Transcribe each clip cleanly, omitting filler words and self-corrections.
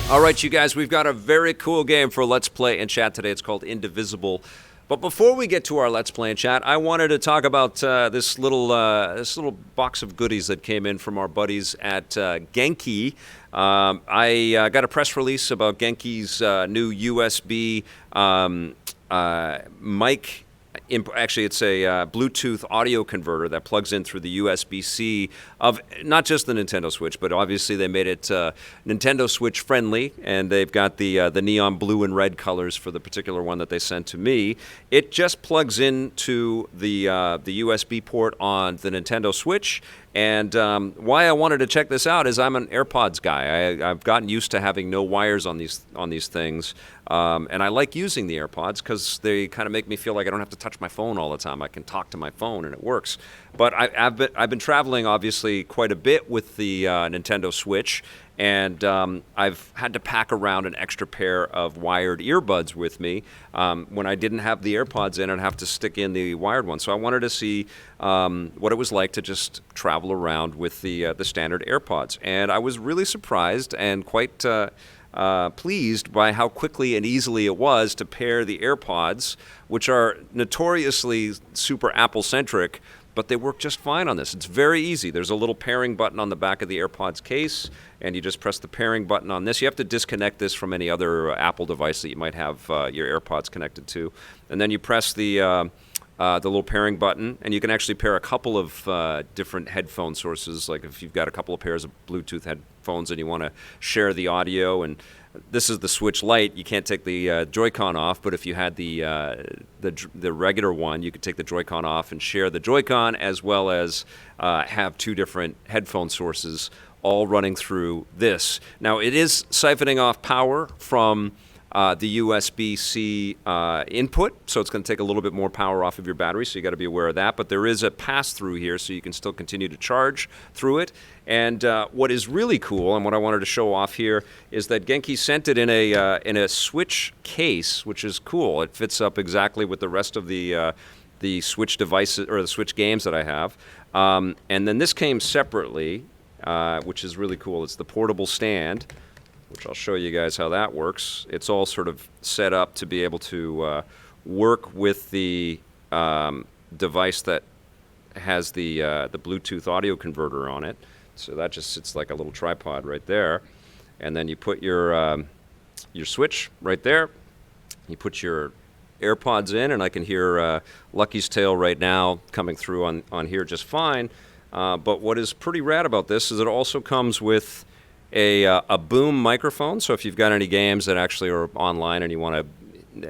All right, you guys, we've got a very cool game for Let's Play and Chat today. It's called Indivisible. But before we get to our Let's Play and Chat, I wanted to talk about this little box of goodies that came in from our buddies at Genki. I got a press release about Genki's new USB mic. Actually, it's a Bluetooth audio converter that plugs in through the USB-C of not just the Nintendo Switch, but obviously they made it Nintendo Switch friendly, and they've got the neon blue and red colors for the particular one that they sent to me. It just plugs into the USB port on the Nintendo Switch. And why I wanted to check this out is I'm an AirPods guy. I've gotten used to having no wires on these things, and I like using the AirPods because they kind of make me feel like I don't have to touch my phone all the time. I can talk to my phone and it works. But I've been traveling obviously quite a bit with the Nintendo Switch, and I've had to pack around an extra pair of wired earbuds with me. When I didn't have the AirPods in, I'd have to stick in the wired one. So I wanted to see what it was like to just travel around with the standard AirPods. And I was really surprised and quite pleased by how quickly and easily it was to pair the AirPods, which are notoriously super Apple-centric, but they work just fine on this. It's very easy. There's a little pairing button on the back of the AirPods case, and you just press the pairing button on this. You have to disconnect this from any other Apple device that you might have your AirPods connected to. And then you press the little pairing button, and you can actually pair a couple of different headphone sources, like if you've got a couple of pairs of Bluetooth headphones and you want to share the audio. And this is the Switch Lite. You can't take the Joy-Con off, but if you had the regular one, you could take the Joy-Con off and share the Joy-Con, as well as have two different headphone sources all running through this. Now, it is siphoning off power from the USB-C input, so it's going to take a little bit more power off of your battery, so you got to be aware of that. But there is a pass-through here, so you can still continue to charge through it. And what is really cool, and what I wanted to show off here, is that Genki sent it in a Switch case, which is cool. It fits up exactly with the rest of the Switch devices or the Switch games that I have. And then this came separately, which is really cool. It's the portable stand, which I'll show you guys how that works. It's all sort of set up to be able to work with the device that has the Bluetooth audio converter on it. So that just sits like a little tripod right there. And then you put your Switch right there. You put your AirPods in, and I can hear Lucky's Tale right now coming through on here just fine. But what is pretty rad about this is it also comes with a boom microphone. So if you've got any games that actually are online and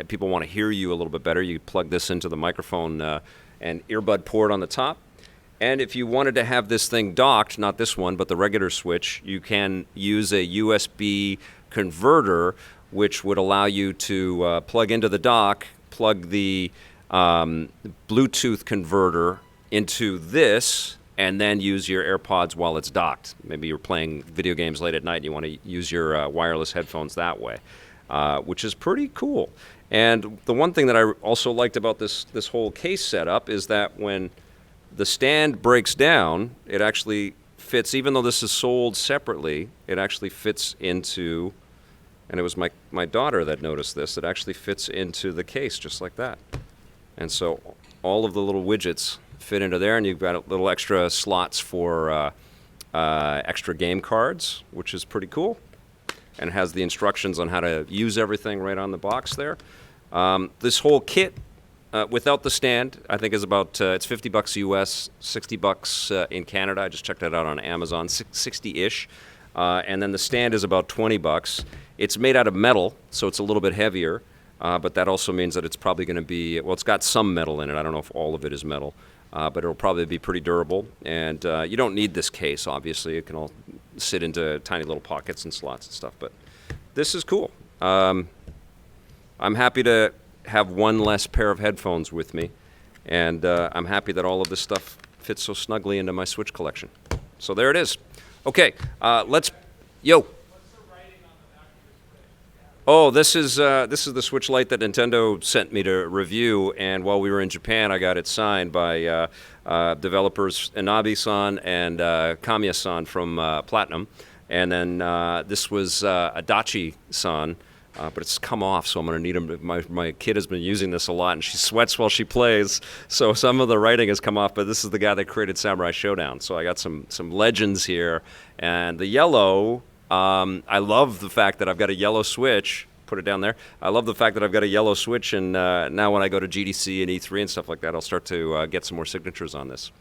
people want to hear you a little bit better, you plug this into the microphone and earbud port on the top. And if you wanted to have this thing docked, not this one, but the regular Switch, you can use a USB converter, which would allow you to plug into the dock, plug the Bluetooth converter into this, and then use your AirPods while it's docked. Maybe you're playing video games late at night and you want to use your wireless headphones that way, which is pretty cool. And the one thing that I also liked about this whole case setup is that when the stand breaks down, it actually fits, even though this is sold separately, it actually fits into, and it was my daughter that noticed this, it actually fits into the case just like that. And so all of the little widgets fit into there, and you've got little extra slots for extra game cards, which is pretty cool, and has the instructions on how to use everything right on the box there. This whole kit, without the stand, I think is about, it's $50 US, $60 in Canada. I just checked that out on Amazon, 60-ish. And then the stand is about $20. It's made out of metal, so it's a little bit heavier, but that also means that it's probably going to be, well, it's got some metal in it. I don't know if all of it is metal, but it'll probably be pretty durable. And you don't need this case, obviously. It can all sit into tiny little pockets and slots and stuff, but this is cool. I'm happy to have one less pair of headphones with me, and I'm happy that all of this stuff fits so snugly into my Switch collection. So there it is. Okay, let's, yo. What's the writing on the back of this? Oh, this is the Switch Lite that Nintendo sent me to review, and while we were in Japan, I got it signed by developers Inabe-san and Kamiya-san from Platinum. And then this was Adachi-san, but it's come off, so I'm going to need him. My kid has been using this a lot, and she sweats while she plays, so some of the writing has come off, but this is the guy that created Samurai Showdown. So I got some legends here. And the yellow, I love the fact that I've got a yellow switch. Put it down there. I love the fact that I've got a yellow switch, and now when I go to GDC and E3 and stuff like that, I'll start to get some more signatures on this.